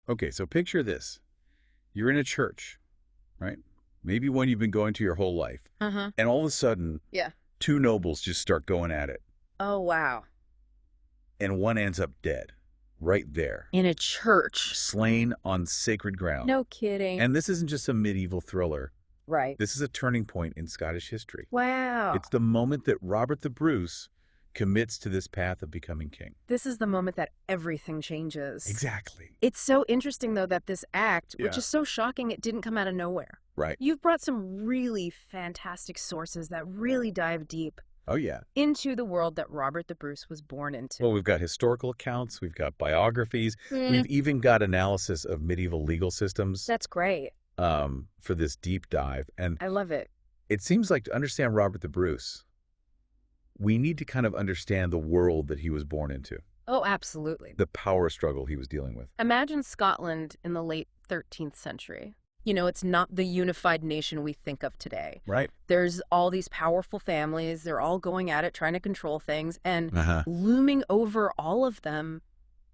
Okay, so picture this. You're in a church, right? Maybe one you've been going to your whole life. Uh-huh. And all of a sudden, Yeah. two nobles just start going at it. Oh, wow. And one ends up dead, right there, In a church. slain on sacred ground. No kidding. And this isn't just a medieval thriller. Right. This is a turning point in Scottish history. Wow. It's the moment that Robert the Bruce commits to this path of becoming king. This is the moment that everything changes. Exactly. It's so interesting, though, that this act, which Yeah. is so shocking, it didn't come out of nowhere. Right. You've brought some really fantastic sources that really dive deep Oh, yeah. into the world that Robert the Bruce was born into. Well, we've got historical accounts, we've got biographies, we've even got analysis of medieval legal systems That's great. for this deep dive. And I love it. it seems like to understand Robert the Bruce, we need to kind of understand the world that he was born into, Oh, absolutely. the power struggle he was dealing with. Imagine Scotland in the late 13th century. You know, it's not the unified nation we think of today. Right. There's all these powerful families. They're all going at it, trying to control things. And Uh-huh. looming over all of them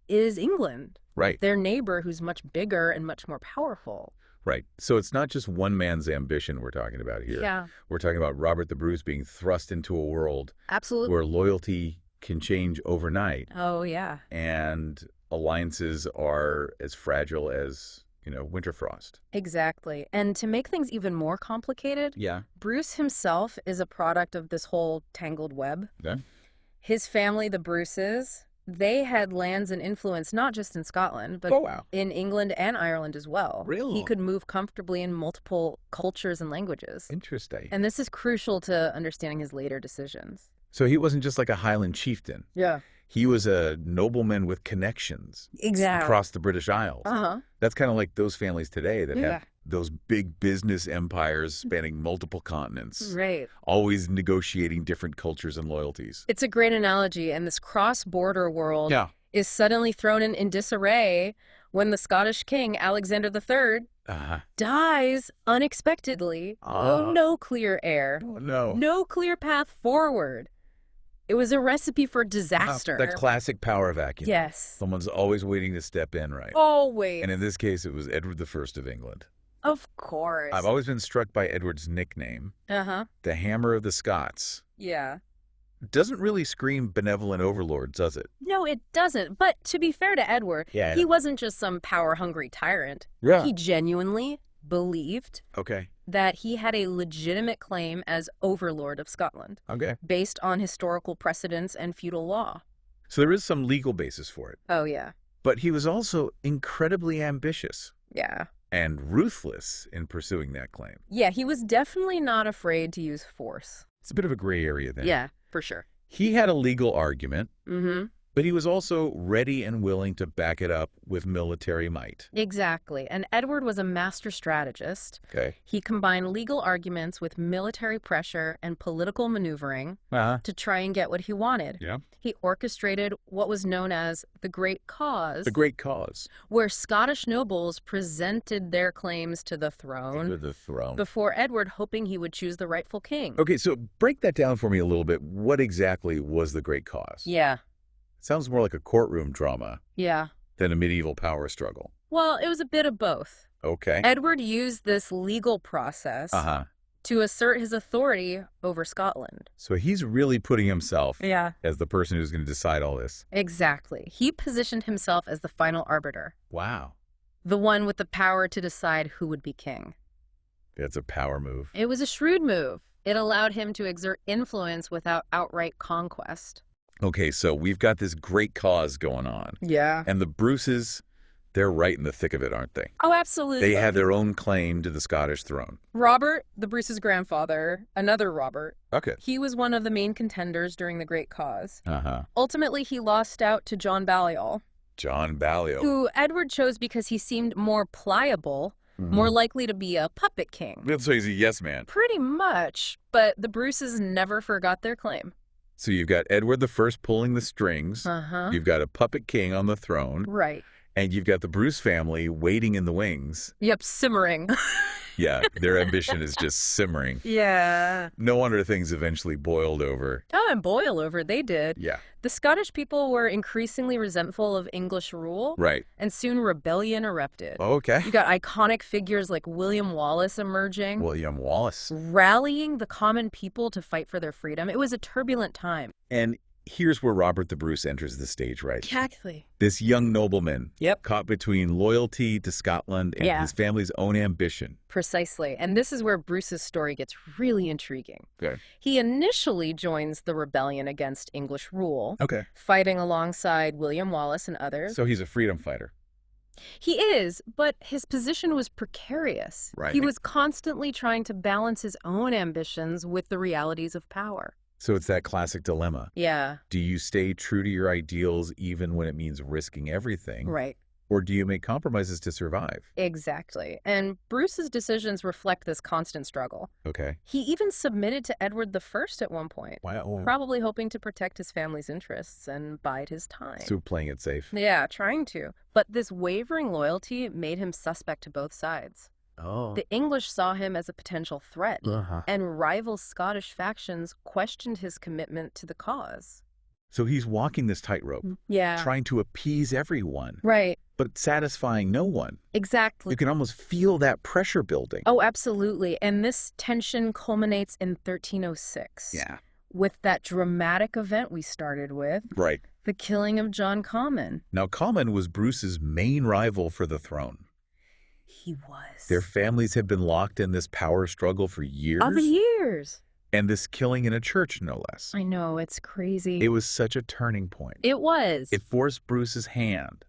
is England, Right. their neighbor who's much bigger and much more powerful. Right. So it's not just one man's ambition we're talking about here. Yeah, We're talking about Robert the Bruce being thrust into a world absolutely. where loyalty can change overnight Oh, yeah. and alliances are as fragile as, winter frost. Exactly. And to make things even more complicated, Yeah. Bruce himself is a product of this whole tangled web. Yeah. His family, the Bruces, they had lands and influence not just in Scotland, but Oh, wow. in England and Ireland as well. Really? He could move comfortably in multiple cultures and languages. Interesting. And this is crucial to understanding his later decisions. So he wasn't just like a Highland chieftain. Yeah. He was a nobleman with connections Exactly. across the British Isles. Uh-huh. That's kind of like those families today that Yeah. have those big business empires spanning multiple continents, Right. always negotiating different cultures and loyalties. It's a great analogy, and this cross-border world Yeah. is suddenly thrown in disarray when the Scottish king, Alexander III, Uh-huh. dies unexpectedly. No clear heir. Oh, no. No clear path forward. It was a recipe for disaster. That classic power vacuum. Yes. Someone's always waiting to step in, right? Always. And in this case, it was Edward I of England. Of course. I've always been struck by Edward's nickname, Uh-huh. the Hammer of the Scots. Yeah. Doesn't really scream benevolent overlord, does it? No, it doesn't. But to be fair to Edward, Yeah. he wasn't just some power-hungry tyrant. Yeah. He genuinely believed Okay. that he had a legitimate claim as overlord of Scotland, Okay. based on historical precedents and feudal law. So there is some legal basis for it. Oh, yeah. But he was also incredibly ambitious Yeah. and ruthless in pursuing that claim. Yeah, he was definitely not afraid to use force. It's a bit of a gray area then. Yeah, for sure. He had a legal argument, Mm-hmm. but he was also ready and willing to back it up with military might. Exactly. And Edward was a master strategist. Okay. He combined legal arguments with military pressure and political maneuvering Uh-huh. to try and get what he wanted. Yeah. He orchestrated what was known as the Great Cause, The great cause. where Scottish nobles presented their claims to the To throne the throne. before Edward, hoping he would choose the rightful king. Okay, so break that down for me a little bit. What exactly was the great cause? Yeah, Sounds more like a courtroom drama yeah. than a medieval power struggle. Well, it was a bit of both. Okay. Edward used this legal process Uh-huh. to assert his authority over Scotland. So he's really putting himself Yeah. as the person who's going to decide all this. Exactly. He positioned himself as the final arbiter, Wow. the one with the power to decide who would be king. That's a power move. It was a shrewd move. It allowed him to exert influence without outright conquest. Okay, so we've got this great cause going on. Yeah. And the Bruces, they're right in the thick of it, aren't they? Oh, absolutely. They have their own claim to the Scottish throne. Robert, the Bruce's grandfather, another Robert, Okay. he was one of the main contenders during the Great Cause. Uh-huh. Ultimately, he lost out to John Balliol, John Balliol. who Edward chose because he seemed more pliable, more likely to be a puppet king. So he's a yes man. Pretty much, but the Bruces never forgot their claim. So you've got Edward I pulling the strings. Uh-huh. You've got a puppet king on the throne. Right. And you've got the Bruce family waiting in the wings. Yep, simmering. Yeah, their ambition is just simmering. Yeah. No wonder things eventually boiled over. Oh, and boil over, they did. Yeah, The Scottish people were increasingly resentful of English rule, right. and soon rebellion erupted. Okay. You got iconic figures like William Wallace emerging, William Wallace. rallying the common people to fight for their freedom. It was a turbulent time. And here's where Robert the Bruce enters the stage, right? Exactly. This young nobleman, Yep. caught between loyalty to Scotland and Yeah. his family's own ambition. Precisely. And this is where Bruce's story gets really intriguing. Okay. He initially joins the rebellion against English rule, Okay. fighting alongside William Wallace and others. So he's a freedom fighter. He is, but his position was precarious. Right. He was constantly trying to balance his own ambitions with the realities of power. So it's that classic dilemma. Yeah, Do you stay true to your ideals even when it means risking everything? right. Or do you make compromises to survive? Exactly. And Bruce's decisions reflect this constant struggle. Okay. He even submitted to Edward I at one point, Wow. probably hoping to protect his family's interests and bide his time. So playing it safe. Yeah, trying to. But this wavering loyalty made him suspect to both sides. Oh. The English saw him as a potential threat, Uh-huh. and rival Scottish factions questioned his commitment to the cause. So he's walking this tightrope, Yeah. trying to appease everyone, Right. but satisfying no one. Exactly. You can almost feel that pressure building. Oh, absolutely. And this tension culminates in 1306. Yeah. With that dramatic event we started with, Right. the killing of John Comyn. Now, Comyn was Bruce's main rival for the throne. He was. Their families had been locked in this power struggle for years. Of years. And this killing in a church, no less. I know, it's crazy. It was such a turning point. It was. It forced Bruce's hand.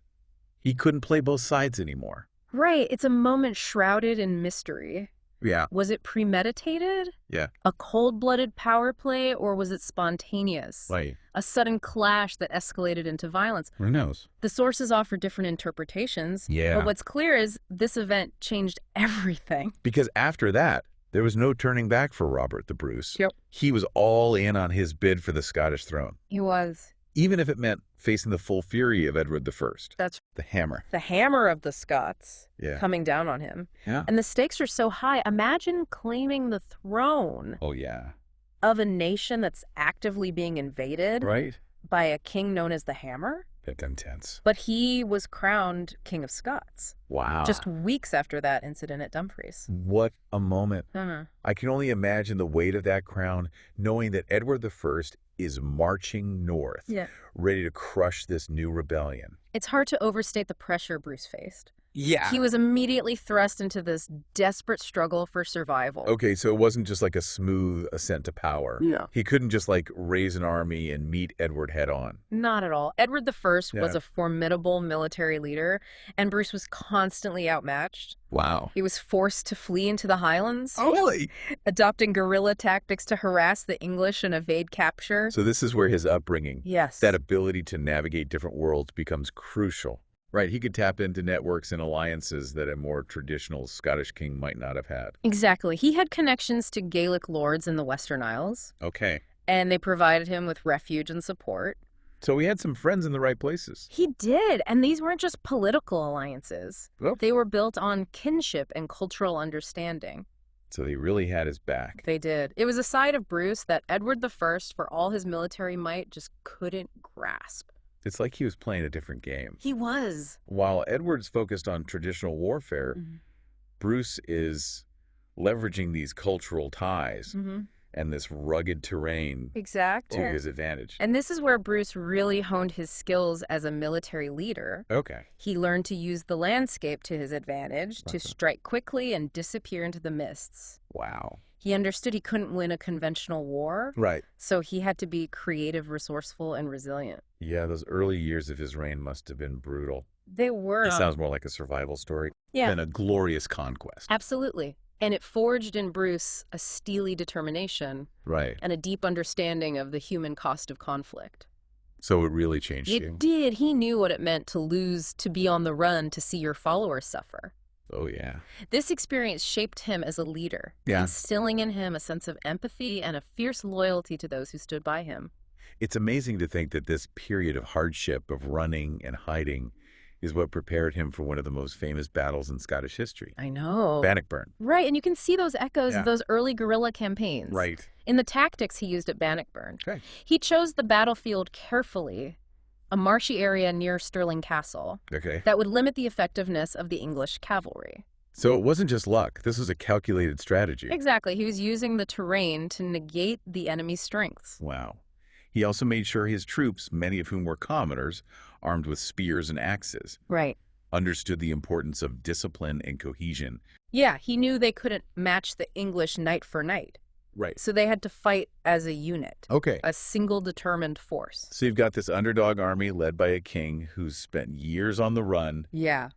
He couldn't play both sides anymore. Right. It's a moment shrouded in mystery. Yeah. Was it premeditated? Yeah. A cold-blooded power play, or was it spontaneous? Right. A sudden clash that escalated into violence? Who knows? The sources offer different interpretations. Yeah. But what's clear is this event changed everything. Because after that, there was no turning back for Robert the Bruce. Yep. He was all in on his bid for the Scottish throne, He was. even if it meant facing the full fury of Edward I. That's The hammer. the hammer of the Scots Yeah. coming down on him. Yeah. And the stakes are so high. Imagine claiming the throne Oh, yeah. of a nation that's actively being invaded Right? by a king known as the Hammer. That's intense. But he was crowned King of Scots Wow. just weeks after that incident at Dumfries. What a moment. Uh-huh. I can only imagine the weight of that crown, knowing that Edward I is marching north, Yeah. ready to crush this new rebellion. It's hard to overstate the pressure Bruce faced. Yeah. He was immediately thrust into this desperate struggle for survival. Okay, so it wasn't just like a smooth ascent to power. No. He couldn't just like raise an army and meet Edward head on. Not at all. Edward I was Yeah. a formidable military leader, and Bruce was constantly outmatched. Wow. He was forced to flee into the Highlands, Oh, really? adopting guerrilla tactics to harass the English and evade capture. So this is where his upbringing, Yes. that ability to navigate different worlds becomes crucial. Right, he could tap into networks and alliances that a more traditional Scottish king might not have had. Exactly. He had connections to Gaelic lords in the Western Isles, Okay. and they provided him with refuge and support. So he had some friends in the right places. He did, and these weren't just political alliances. Well, They were built on kinship and cultural understanding. so he really had his back. They did. It was a side of Bruce that Edward I, for all his military might, just couldn't grasp. It's like he was playing a different game. He was. While Edward's focused on traditional warfare, Mhm. Bruce is leveraging these cultural ties Mm-hmm. and this rugged terrain Exactly. to his advantage. And this is where Bruce really honed his skills as a military leader. Okay. He learned to use the landscape to his advantage, to Gotcha. strike quickly and disappear into the mists. Wow. He understood he couldn't win a conventional war, Right. so he had to be creative, resourceful, and resilient. Yeah, those early years of his reign must have been brutal. They were. It sounds more like a survival story Yeah, than a glorious conquest. absolutely. And it forged in Bruce a steely determination Right. and a deep understanding of the human cost of conflict. So it really changed you. It did. He knew what it meant to lose, to be on the run, to see your followers suffer. Oh, yeah. This experience shaped him as a leader, Yeah. instilling in him a sense of empathy and a fierce loyalty to those who stood by him. It's amazing to think that this period of hardship, of running and hiding, is what prepared him for one of the most famous battles in Scottish history, I know. Bannockburn. Right, and you can see those echoes of Yeah. those early guerrilla campaigns. Right. In the tactics he used at Bannockburn. Okay. He chose the battlefield carefully, a marshy area near Stirling Castle, Okay. that would limit the effectiveness of the English cavalry. So it wasn't just luck. This was a calculated strategy. Exactly. He was using the terrain to negate the enemy's strengths. Wow. He also made sure his troops, many of whom were commoners, armed with spears and axes, Right. understood the importance of discipline and cohesion. Yeah, he knew they couldn't match the English knight for knight. Right. So they had to fight as a unit, Okay. a single determined force. So you've got this underdog army led by a king who's spent years on the run, Yeah.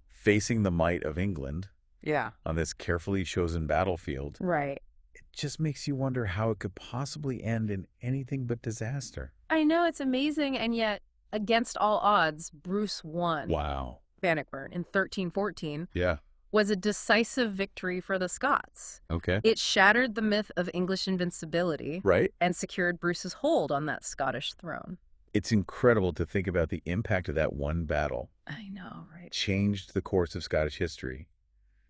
facing the might of England Yeah. on this carefully chosen battlefield. Right. It just makes you wonder how it could possibly end in anything but disaster. I know, it's amazing, and yet, against all odds, Bruce won. Wow. Bannockburn in 1314 Yeah. was a decisive victory for the Scots. Okay. It shattered the myth of English invincibility Right? and secured Bruce's hold on that Scottish throne. It's incredible to think about the impact of that one battle. I know, right? Changed the course of Scottish history,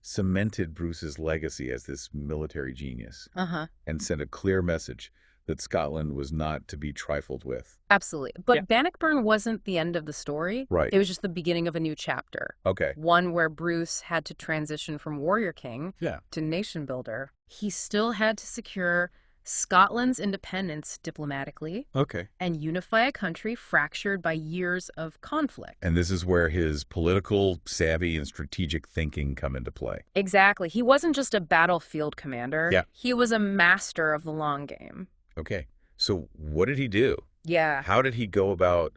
cemented Bruce's legacy as this military genius, Uh-huh. and sent a clear message that Scotland was not to be trifled with. Absolutely. But Yeah. Bannockburn wasn't the end of the story. Right. It was just the beginning of a new chapter. Okay. One where Bruce had to transition from warrior king Yeah. to nation builder. He still had to secure Scotland's independence diplomatically Okay. and unify a country fractured by years of conflict. And this is where his political savvy and strategic thinking come into play. Exactly. He wasn't just a battlefield commander. Yeah. He was a master of the long game. Okay. So what did he do? Yeah. How did he go about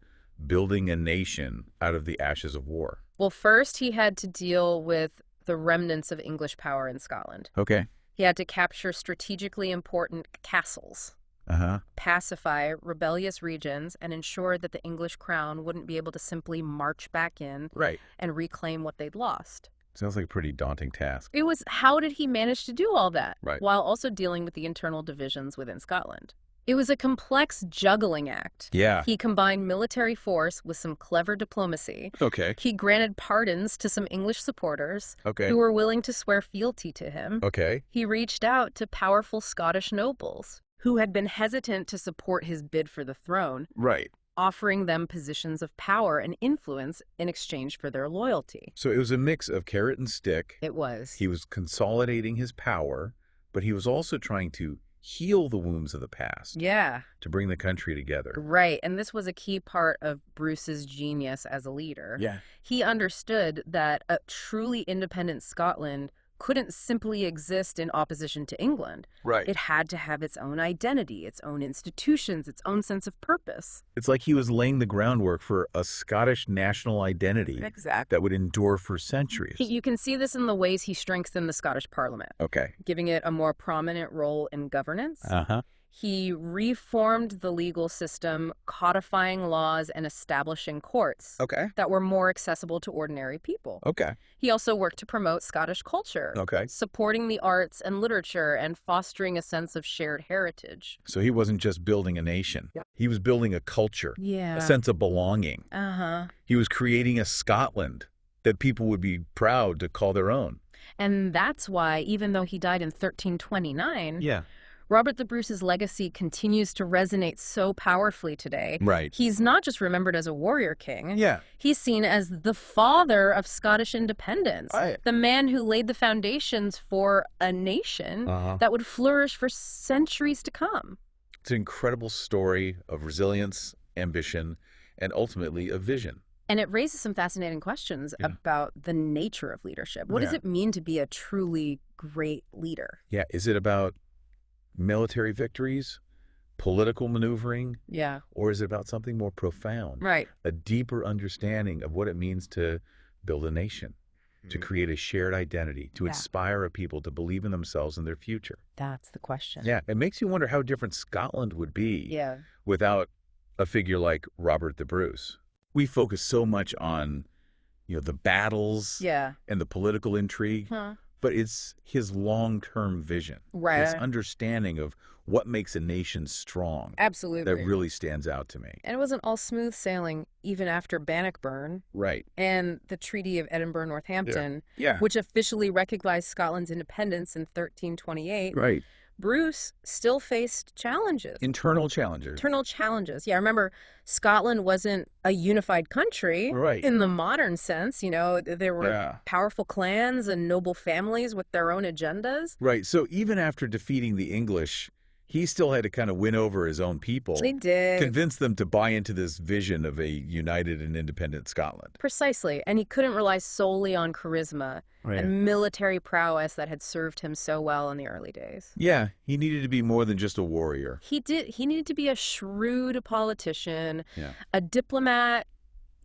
building a nation out of the ashes of war? Well, first he had to deal with the remnants of English power in Scotland. Okay. He had to capture strategically important castles, Uh-huh. pacify rebellious regions, and ensure that the English crown wouldn't be able to simply march back in Right. and reclaim what they'd lost. Sounds like a pretty daunting task. It was, how did he manage to do all that? Right. While also dealing with the internal divisions within Scotland. It was a complex juggling act. Yeah. He combined military force with some clever diplomacy. Okay. He granted pardons to some English supporters Okay. who were willing to swear fealty to him. Okay. He reached out to powerful Scottish nobles who had been hesitant to support his bid for the throne, Right. offering them positions of power and influence in exchange for their loyalty. So it was a mix of carrot and stick. It was. He was consolidating his power, but he was also trying to heal the wounds of the past, Yeah, to bring the country together. right. And this was a key part of Bruce's genius as a leader. Yeah. He understood that a truly independent Scotland couldn't simply exist in opposition to England. Right. It had to have its own identity, its own institutions, its own sense of purpose. It's like he was laying the groundwork for a Scottish national identity Exactly. that would endure for centuries. You can see this in the ways he strengthened the Scottish Parliament, Okay. giving it a more prominent role in governance. Uh-huh. He reformed the legal system, codifying laws and establishing courts Okay. that were more accessible to ordinary people. Okay. He also worked to promote Scottish culture, Okay. supporting the arts and literature and fostering a sense of shared heritage. So he wasn't just building a nation. Yeah. He was building a culture, Yeah. a sense of belonging. Uh-huh. He was creating a Scotland that people would be proud to call their own. And that's why, even though he died in 1329, Yeah. Robert the Bruce's legacy continues to resonate so powerfully today. Right. He's not just remembered as a warrior king. Yeah. He's seen as the father of Scottish independence, Right. the man who laid the foundations for a nation Uh-huh. that would flourish for centuries to come. It's an incredible story of resilience, ambition, and ultimately a vision. And it raises some fascinating questions Yeah. about the nature of leadership. What does Yeah. it mean to be a truly great leader? Yeah. Is it about military victories, political maneuvering, Yeah. or is it about something more profound? Right. A deeper understanding of what it means to build a nation, to create a shared identity, to Yeah. inspire a people to believe in themselves and their future. That's the question. Yeah. It makes you wonder how different Scotland would be Yeah. without a figure like Robert the Bruce. We focus so much on, the battles Yeah. and the political intrigue, Huh. but it's his long-term vision, his Right. understanding of what makes a nation strong that Absolutely. really stands out to me. And it wasn't all smooth sailing even after Bannockburn Right. and the Treaty of Edinburgh-Northampton, Yeah. which officially recognized Scotland's independence in 1328. Right. Bruce still faced challenges. Internal challenges. Internal challenges. Yeah, remember, Scotland wasn't a unified country Right. in the modern sense. You know, there were Yeah. powerful clans and noble families with their own agendas. Right. So even after defeating the English, he still had to kind of win over his own people, They did. convince them to buy into this vision of a united and independent Scotland. Precisely. And he couldn't rely solely on charisma and military prowess that had served him so well in the early days. Yeah, he needed to be more than just a warrior. He needed to be a shrewd politician, Yeah. a diplomat,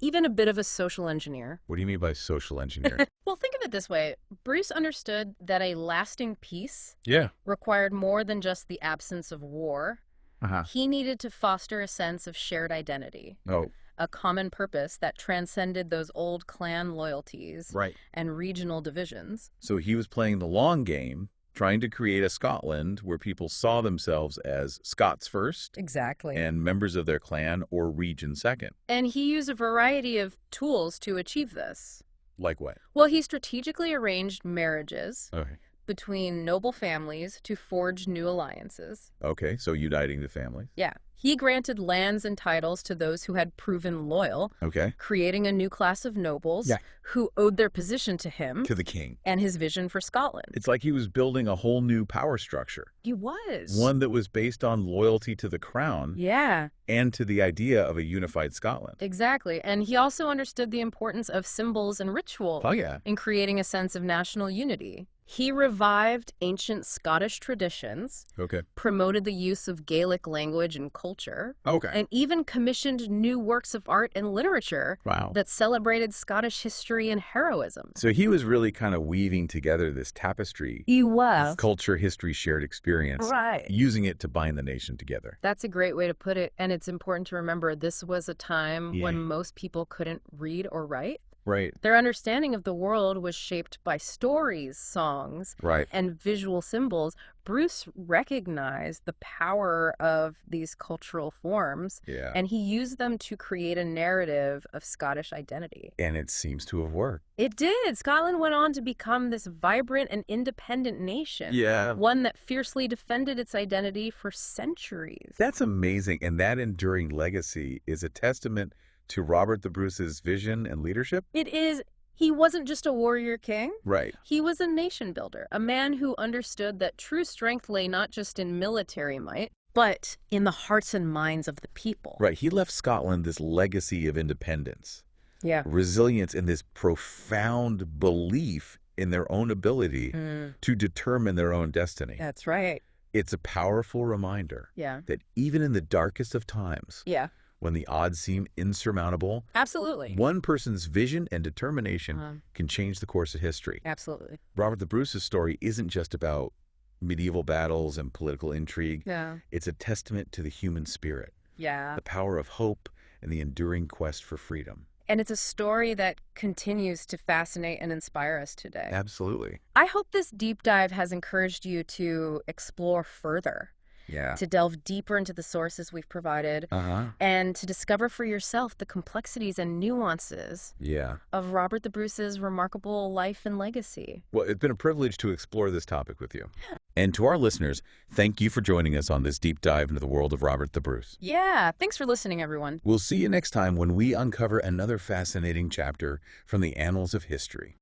even a bit of a social engineer. What do you mean by social engineer? Well, think of it this way. Bruce understood that a lasting peace Yeah. required more than just the absence of war. Uh-huh. He needed to foster a sense of shared identity, Oh, a common purpose that transcended those old clan loyalties right. and regional divisions. So he was playing the long game, trying to create a Scotland where people saw themselves as Scots first Exactly. and members of their clan or region second. And he used a variety of tools to achieve this. Like what? Well, he strategically arranged marriages Okay. between noble families to forge new alliances. Okay, so uniting the families. Yeah. He granted lands and titles to those who had proven loyal, Okay. creating a new class of nobles Yeah. who owed their position to him To the king. and his vision for Scotland. It's like he was building a whole new power structure, He was. one that was based on loyalty to the crown Yeah, and to the idea of a unified Scotland. exactly. And he also understood the importance of symbols and ritual Oh, yeah. in creating a sense of national unity. He revived ancient Scottish traditions, Okay. promoted the use of Gaelic language and culture, Okay. and even commissioned new works of art and literature Wow. that celebrated Scottish history and heroism. So he was really kind of weaving together this tapestry He of was. culture, history, shared experience, Right. using it to bind the nation together. That's a great way to put it. And it's important to remember this was a time Yeah. when most people couldn't read or write. Right. Their understanding of the world was shaped by stories, songs, Right. and visual symbols. Bruce recognized the power of these cultural forms, Yeah. and he used them to create a narrative of Scottish identity. And it seems to have worked. It did. Scotland went on to become this vibrant and independent nation, Yeah. one that fiercely defended its identity for centuries. That's amazing. And that enduring legacy is a testament to Robert the Bruce's vision and leadership. It is. He wasn't just a warrior king. Right. He was a nation builder, a man who understood that true strength lay not just in military might, but in the hearts and minds of the people. Right. He left Scotland this legacy of independence, Yeah. resilience, and this profound belief in their own ability to determine their own destiny. That's right. It's a powerful reminder Yeah. that even in the darkest of times, Yeah. when the odds seem insurmountable, Absolutely. one person's vision and determination Um, can change the course of history. Absolutely. Robert the Bruce's story isn't just about medieval battles and political intrigue. Yeah. It's a testament to the human spirit, Yeah. the power of hope, and the enduring quest for freedom. And it's a story that continues to fascinate and inspire us today. Absolutely. I hope this deep dive has encouraged you to explore further, Yeah. to delve deeper into the sources we've provided, Uh-huh. and to discover for yourself the complexities and nuances Yeah. of Robert the Bruce's remarkable life and legacy. Well, it's been a privilege to explore this topic with you. And to our listeners, thank you for joining us on this deep dive into the world of Robert the Bruce. Yeah, thanks for listening, everyone. We'll see you next time when we uncover another fascinating chapter from the annals of history.